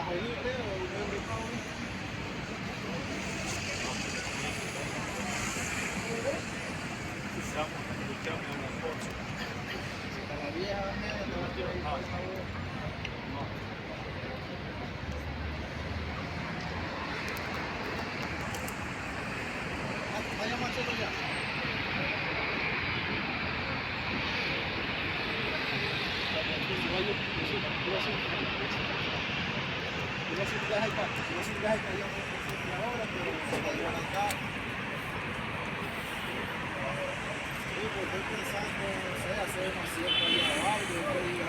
Felipe o Henry Paul. La vieja mía no la quiero ir, por favor. Vaya machete ya. Estoy pensando, no sé, hacer una cierta vía abajo.